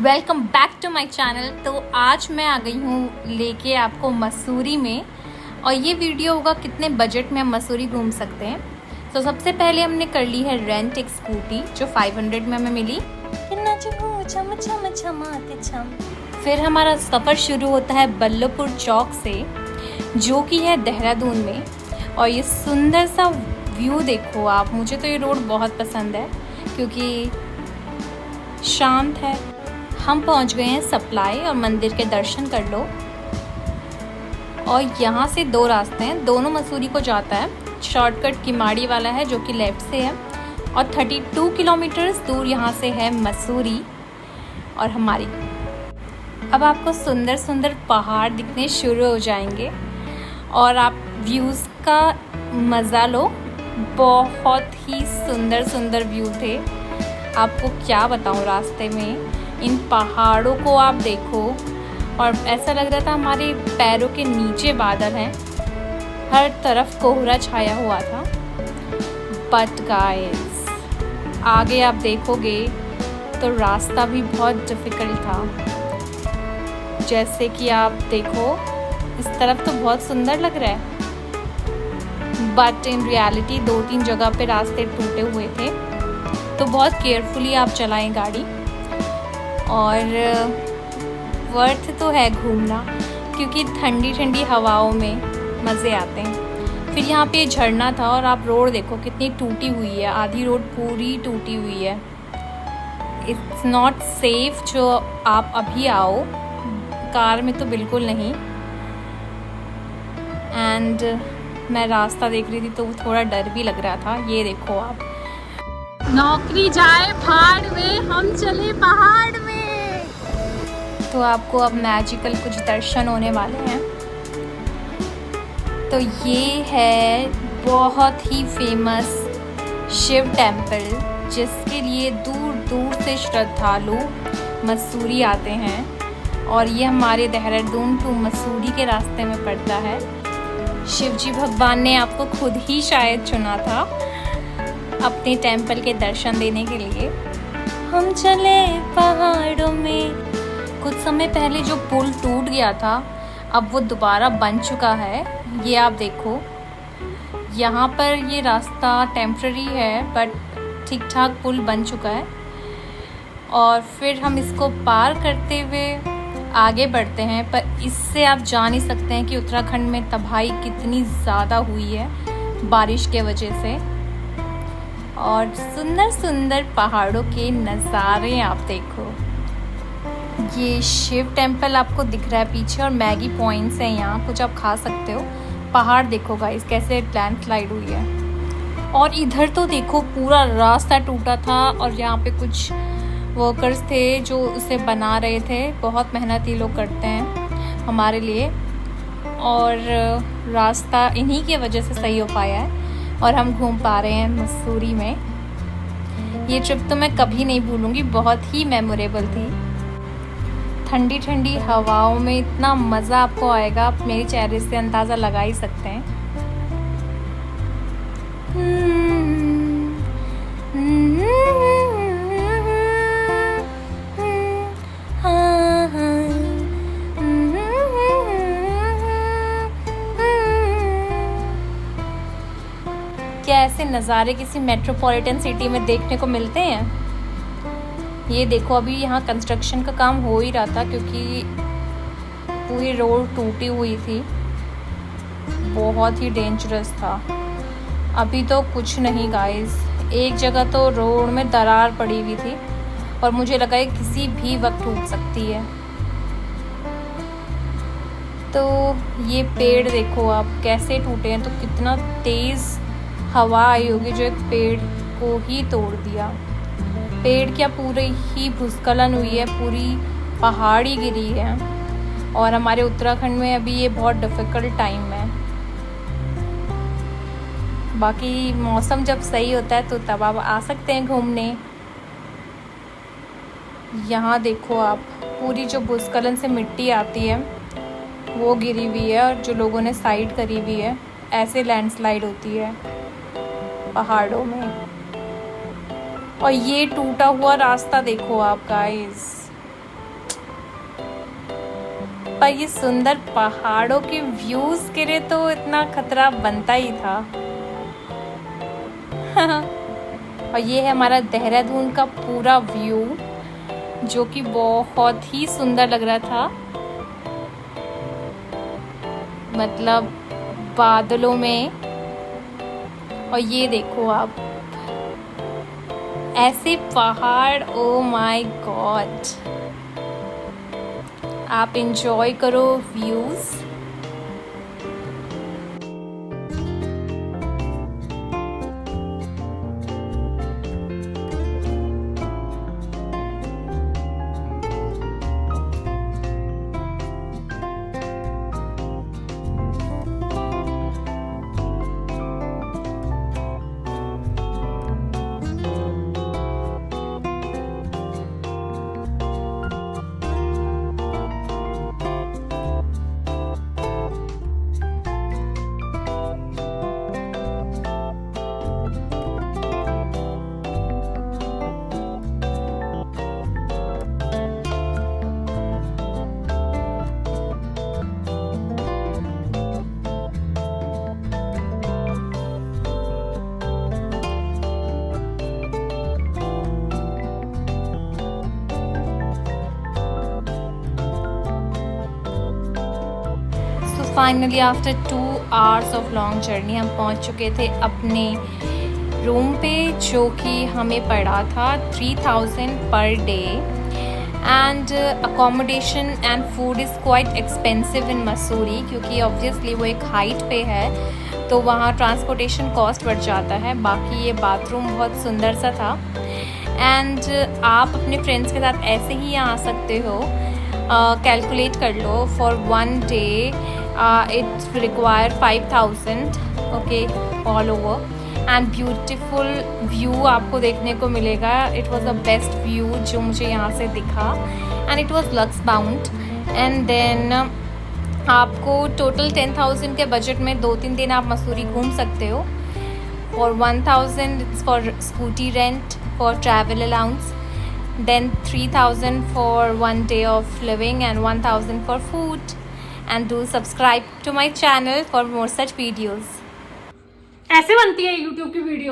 Welcome back to my channel. तो आज मैं आ गई हूँ लेके आपको मसूरी में, और ये वीडियो होगा कितने बजट में हम मसूरी घूम सकते हैं। तो सबसे पहले हमने कर ली है रेंट एक स्कूटी जो 500 में हमें मिली। फिर हमारा सफ़र शुरू होता है बल्लभपुर चौक से, जो कि है देहरादून में। और ये सुंदर सा व्यू देखो आप, मुझे तो ये रोड बहुत पसंद है क्योंकि शांत है। हम पहुंच गए हैं सप्लाई, और मंदिर के दर्शन कर लो। और यहाँ से दो रास्ते हैं, दोनों मसूरी को जाता है। शॉर्टकट किमाड़ी वाला है जो कि लेफ़्ट से है, और 32 किलोमीटर्स दूर यहाँ से है मसूरी और हमारी। अब आपको सुंदर सुंदर पहाड़ दिखने शुरू हो जाएंगे और आप व्यूज़ का मज़ा लो। बहुत ही सुंदर सुंदर व्यू थे, आपको क्या बताऊँ। रास्ते में इन पहाड़ों को आप देखो, और ऐसा लग रहा था हमारे पैरों के नीचे बादल हैं, हर तरफ कोहरा छाया हुआ था। बट गाइस, आगे आप देखोगे तो रास्ता भी बहुत डिफ़िकल्ट था। जैसे कि आप देखो, इस तरफ तो बहुत सुंदर लग रहा है, बट इन रियलिटी 2-3 जगह पे रास्ते टूटे हुए थे। तो बहुत केयरफुली आप चलाएं गाड़ी, और वर्थ तो है घूमना क्योंकि ठंडी ठंडी हवाओं में मज़े आते हैं। फिर यहाँ पे झरना था, और आप रोड देखो कितनी टूटी हुई है, आधी रोड पूरी टूटी हुई है। इट्स नॉट सेफ जो आप अभी आओ, कार में तो बिल्कुल नहीं। एंड मैं रास्ता देख रही थी तो थोड़ा डर भी लग रहा था। ये देखो आप, नौकरी जाए भाड़ में, हम चले पहाड़ में। तो आपको अब मैजिकल कुछ दर्शन होने वाले हैं। तो ये है बहुत ही फेमस शिव टेम्पल, जिसके लिए दूर दूर से श्रद्धालु मसूरी आते हैं। और ये हमारे देहरादून टू मसूरी के रास्ते में पड़ता है। शिवजी भगवान ने आपको खुद ही शायद चुना था अपने टेम्पल के दर्शन देने के लिए। हम चले पहाड़ों में। कुछ समय पहले जो पुल टूट गया था, अब वो दोबारा बन चुका है। ये आप देखो, यहाँ पर ये रास्ता टेम्पररी है, बट ठीक ठाक पुल बन चुका है। और फिर हम इसको पार करते हुए आगे बढ़ते हैं। पर इससे आप जान ही सकते हैं कि उत्तराखंड में तबाही कितनी ज़्यादा हुई है बारिश के वजह से। और सुंदर सुंदर पहाड़ों के नज़ारे आप देखो। ये शिव टेम्पल आपको दिख रहा है पीछे, और मैगी पॉइंट्स हैं यहाँ, कुछ आप खा सकते हो। पहाड़ देखो गाइस कैसे लैंडस्लाइड हुई है। और इधर तो देखो पूरा रास्ता टूटा था, और यहाँ पे कुछ वर्कर्स थे जो उसे बना रहे थे। बहुत मेहनती लोग करते हैं हमारे लिए, और रास्ता इन्हीं की वजह से सही हो पाया है, और हम घूम पा रहे हैं मसूरी में। ये ट्रिप तो मैं कभी नहीं भूलूंगी, बहुत ही मेमोरेबल थी। ठंडी ठंडी हवाओं में इतना मज़ा आपको आएगा, आप मेरे चेहरे से अंदाज़ा लगा ही सकते हैं। क्या ऐसे नज़ारे किसी मेट्रोपॉलिटन सिटी में देखने को मिलते हैं? ये देखो, अभी यहाँ कंस्ट्रक्शन का काम हो ही रहा था क्योंकि पूरी रोड टूटी हुई थी, बहुत ही डेंजरस था। अभी तो कुछ नहीं गाइस, एक जगह तो रोड में दरार पड़ी हुई थी, और मुझे लगा ये किसी भी वक्त टूट सकती है। तो ये पेड़ देखो आप कैसे टूटे हैं, तो कितना तेज़ हवा आई होगी जो एक पेड़ को ही तोड़ दिया। पेड़ क्या, पूरी ही भूस्खलन हुई है, पूरी पहाड़ी गिरी है। और हमारे उत्तराखंड में अभी ये बहुत डिफ़िकल्ट टाइम है। बाकी मौसम जब सही होता है तो तब आप आ सकते हैं घूमने। यहाँ देखो आप, पूरी जो भूस्खलन से मिट्टी आती है वो गिरी हुई है, और जो लोगों ने साइड करी हुई है, ऐसे लैंडस्लाइड होती है पहाड़ों में। और ये टूटा हुआ रास्ता देखो आप गाइस, पर ये सुंदर पहाड़ों के व्यूज के लिए तो इतना खतरा बनता ही था। और ये है हमारा देहरादून का पूरा व्यू, जो कि बहुत ही सुंदर लग रहा था। मतलब बादलों में। और ये देखो आप, ऐसे पहाड़, ओ माय गॉड। आप इंजॉय करो views. Finally after 2 hours of long journey हम पहुंच चुके थे अपने रूम पे, जो कि हमें पड़ा था 3000 per day. And accommodation and food is quite expensive in Mussoorie, क्योंकि ऑब्वियसली वो एक हाइट पे है तो वहाँ ट्रांसपोर्टेशन कॉस्ट बढ़ जाता है। बाकी ये बाथरूम बहुत सुंदर सा था। एंड आप अपने फ्रेंड्स के साथ ऐसे ही यहाँ आ सकते हो। कैलकुलेट कर लो, for 1 day it require 5000, okay, all over. And beautiful view आपको देखने को मिलेगा। It was the best view जो मुझे यहाँ से दिखा, and it was lux bound. And then आपको टोटल 10,000 के बजट में 2-3 दिन आप मसूरी घूम सकते हो। For 1,000 it's for scooty rent, for travel allowance, then 3,000 for 1 day of living and 1,000 for food. And do subscribe to my channel for more such videos. ऐसे बनती है YouTube की वीडियो।